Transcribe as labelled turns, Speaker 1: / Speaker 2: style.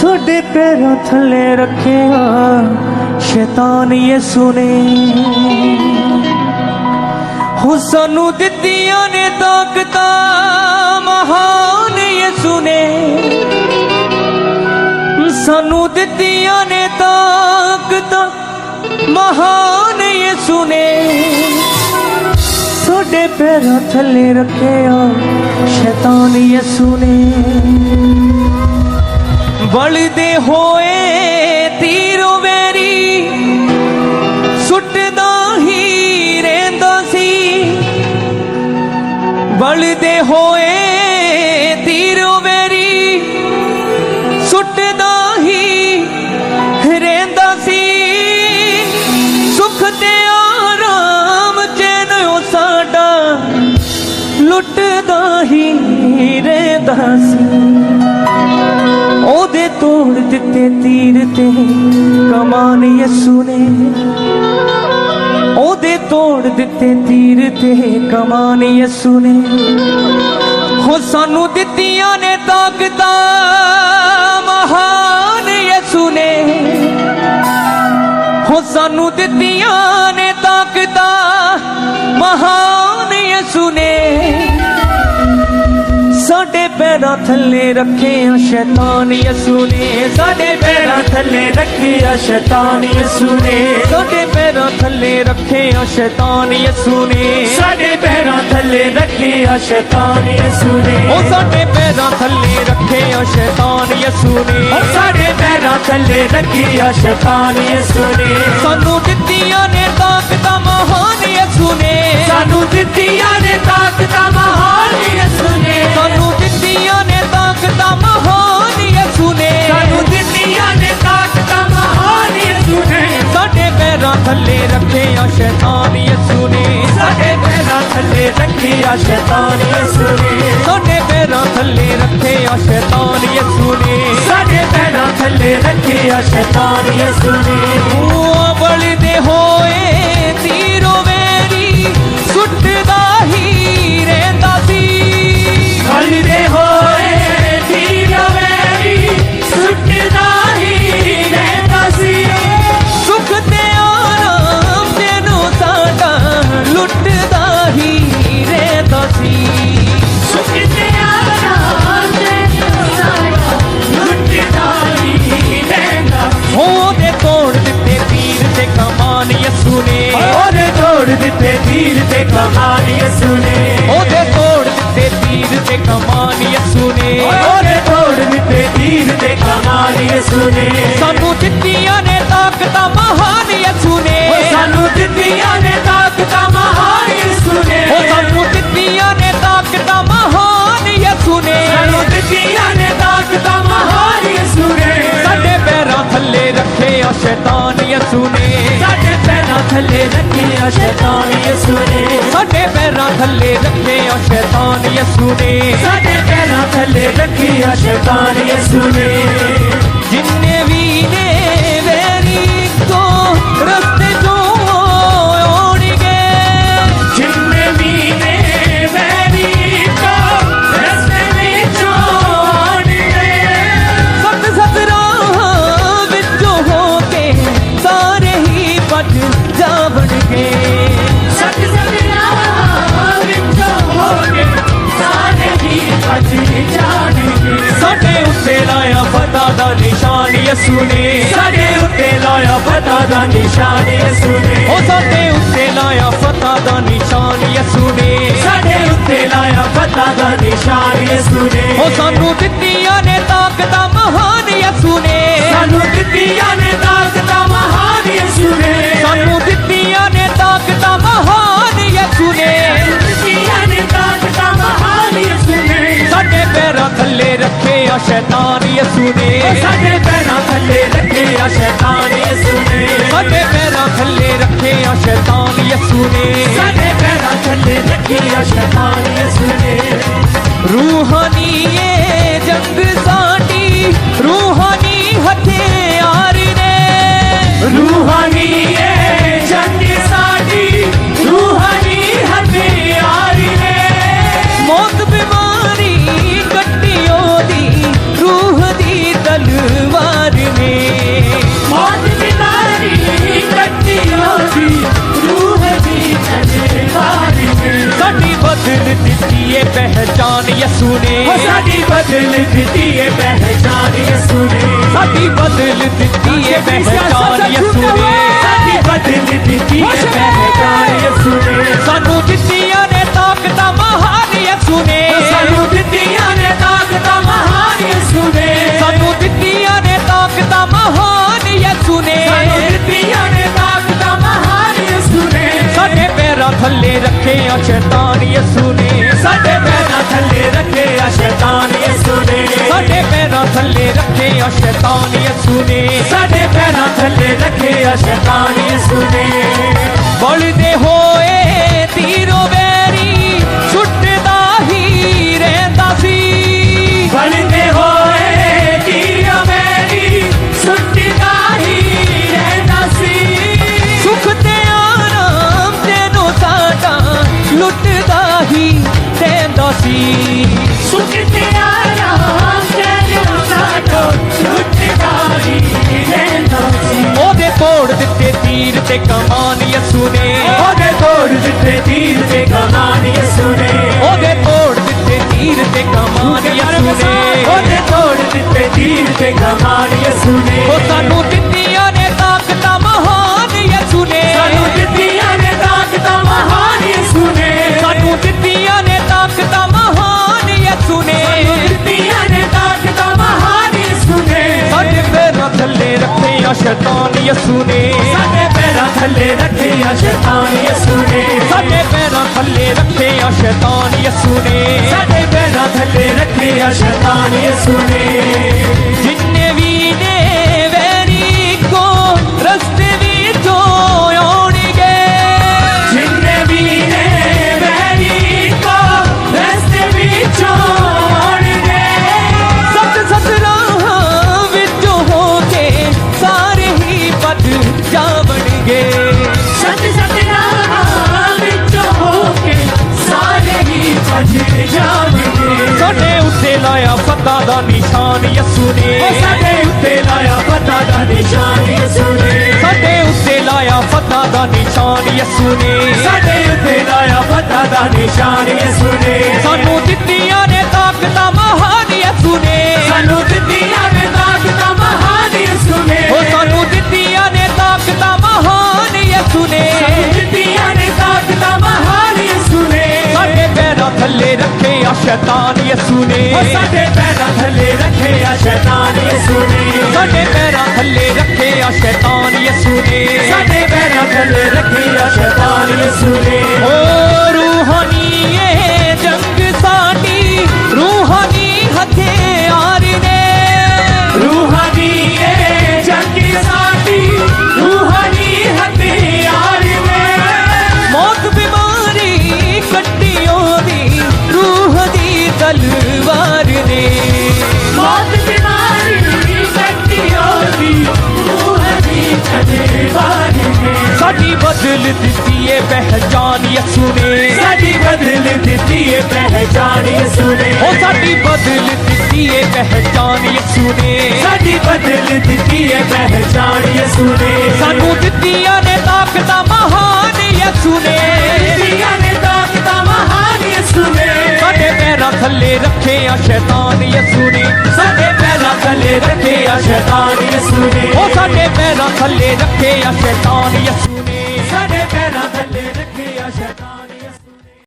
Speaker 1: साडे पैरों थले रखिया शैतान यसू ने हो सानू दित्तियां ने ताकतां महान यसू ने सानू दित्तियां ने ताकतां महान यसू ने साडे पैरों थले रखिया शैतान यसू ने बलदे होए तीरो वैरी सुटदा ही रहिंदा सी बलदे होए तीरो वैरी सुटदा ही रहिंदा सी सुख ते आराम चैन ओ साडा लुटदा ही रहिंदा सी ओदे तोड़ दिते तीर ते कमान यसू ने ओदे तोड़ दिते तीर ते कमान यसू ने हो सानू दित्तियां ने ताकतां महान यसू ने हो सानू दित्तियां ने ताकतां महान यसू ने साडे पैरां थले रखिया शैतान यसू ने साडे पैरां थले रखिया शैतान यसू ने साडे पैरां थले रखिया शैतान यसू ने साडे पैरां थले रखिया शैतान यसू ने ओ साडे पैरां थले रखिया शैतान यसू ने ओ साडे पैरां थले रखिया शैतान यसू ने सानू दित्तियां ने ताकतां महान यसू ने सानू दित्तियां ने ताकतां महान यसू ने सानू दित्तियां ने ताकतां महान यसू ने सानू दित्तियां ने ताकतां महान यसू ने साडे पैरां थले रखिया शैतान यसू ने साडे पैरां थले रखिया शैतान यसू ने साडे पैरां थले रखिया शैतान यसू ने साडे पैरां थले रखिया शैतान यसू ने ओ बलदे होए तीरो वैरी सुटदा ही रहिंदा सी बलदे होए तीरो वैरी सुटदा ही रहिंदा सी सुख ते आराम तेनू साडा लुटदा ही रहिंदा सी सुख ते आराम तेनू साडा लुटदा ही रहिंदा ओदे तोड़ दिते तीर ते कमान यसू ने ओदे तोड़ दिते तीर ते कमान यसू ने ओदे तोड़ दिते तीर ते कमान यसू ने ओदे तोड़ दिते तीर ते कमान यसू ने सानू दित्तियां ने ताकतां महान यसू ने सानू दित्तियां ने ताकतां महान यसू ने सानू दित्तियां ने ताकतां महान यसू ने सानू दित्तियां ने ताकतां महान यसू ने साडे पैरां थले रखिया शैतान यसू ने साडे पैरां थले रखिया शैतान यसू ने साडे पैरां थले रखिया शैतान यसू ने साडे पैरां थले रखिया शैतान यसू ने जिन्ने भी ने वैरी को रस्ते जो आउणगे जिन्ने भी ने वैरी को रस्ते विचों आउणगे सत सत राह विचों हो के सारे ही भज जावणगे सत सत राह विचों हो के सारे ही भज जावणगे साडे उत्ते लाया पता दा निशान यसू ने साडे उत्ते लाया पता दा निशान यसू ने ओ साडे उत्ते लाया पता दा निशान यसू ने साडे उत्ते लाया पता दा निशान यसू ने ओ सानू दित्तियां ने ताकतां महान यसू ने सानू दित्तियां ने ताकतां महान यसू ने सानू दित्तियां ने ताकतां महान यसू ने दित्तियां ने ताकतां महान यसू ने साडे पैरां थले रखिया शैतान यसू ने साडे पैरां थले रखिया शैतान यसू ने साडे पैरां थले रखिया शैतान यसू ने साडे पैरां थले रखिया शैतान यसू ने रूहानी ये जंग साडी रूहानी हथियार ने रूहानी ये जंग साडी रूहानी हथियार ने मौत बीमारी कट्टियो दी रूह दी तलवार बदल दिती है पहचान यसू ने, साडी बदल दिती है पहचान यसू ने, साडी बदल दिती है पहचान यसू ने, सानू दित्तियां ने ताकतां महान यसू ने, सानू दित्तियां ने ताकतां महान यसू ने, सानू दित्तियां ने ताकतां महान यसू ने, सानू दित्तियां ने ताकतां महान यसू ने, साडे पैरां थल्ले रखे आ शैतान यसू ने, साडे पैरां थल्ले रखे आ शैतान यसू ने, साडे पैरां थल्ले रखे आ शैतान यसू ने, साडे पैरां थल्ले रखे आ शैतान यसू ने, बलदे होए तीरो वैरी छुटदा ही रहिंदा सी, बलदे होए तीरो वैरी छुटदा ही रहिंदा सी, सुख ते आराम तेनों साडा लुटदा ही रहिंदा सी, सुख ते आराम तेनों साडा लुटदा ही रहिंदा सी, ओदे तोड़ दित्ते तीर ते कमान यसू ने, ओदे तोड़ दित्ते तीर ते कमान यसू ने, ओदे तोड़ दित्ते तीर ते कमान यसू ने, ओदे तोड़ दित्ते तीर ते कमान यसू ने, ओ सानू दित्तियां ने ताकतां महान यसू ने, सानू दित्तियां ने ताकतां महान यसू ने, सानू दित्तियां ने ताकतां महान यसू ने, सानू दित्तियां ने ताकतां महान यसू ने, साडे पैरां थल्ले रखे आ शैतान यसू ने, साडे पैरां थल्ले रखे आ शैतान यसू ने, साडे पैरां थल्ले रखे आ शैतान यसू ने, साडे पैरां थल्ले रखे आ शैतान यसू ने, जिन्ने भी ने वैरी को रस्ते विचों आउणगे, जिन्ने भी ने वैरी को रस्ते विचों आउणगे, सत सत राहां विचों हो के सारे ही भज जावणगे, सत सत राहां विचों हो के सारे ही भज जावणगे, साडे उत्ते लाया फतह दा निशान यसू ने, साडे उत्ते लाया फतह दा निशान यसू ने, साडे उत्ते लाया फतह दा निशान यसू ने, साडे उत्ते लाया फतह दा निशान यसू ने, सानू दित्तियां ने ताकतां महान यसू ने, सानू दित्तियां ने ताकतां महान यसू ने, ओ सानू दित्तियां ने ताकतां महान यसू ने, सानू दित्तियां ने ताकतां महान यसू ने, साडे पैरां थल्ले रखे आ शैतान यसू ने, साडे पैरां थल्ले रखे आ शैतान यसू ने, साडे पैरां थल्ले रखे आ शैतान यसू ने, साडे पैरां थल्ले रखे आ शैतान यसू ने, ओ रूहानी ये जंग साडी रूहानी हथियार ने, रूहानी ये जंग साडी रूहानी हथियार ने, मौत बीमारी कट्टियों दी रूह दी तलवार ने, मौत बीमारी कट्टियों दी रूह दी तलवार ने, साडी बदल दित्ती है पहचान यसू ने, साडी बदल दित्ती है पहचान यसू ने, ओ साडी बदल दित्ती है पहचान यसू ने, साडी बदल दित्ती है पहचान यसू ने, सानू दित्तियां ने ताकतां महान यसू ने, दित्तियां ने ताकतां महान यसू ने, साडे पैरां थल्ले रखे आ शैतान यसू ने, साडे पैरां थल्ले रखे आ शैतान यसू ने, ओ साडे पैरां थल्ले रखे आ शैतान यसू ने, साडे पैरां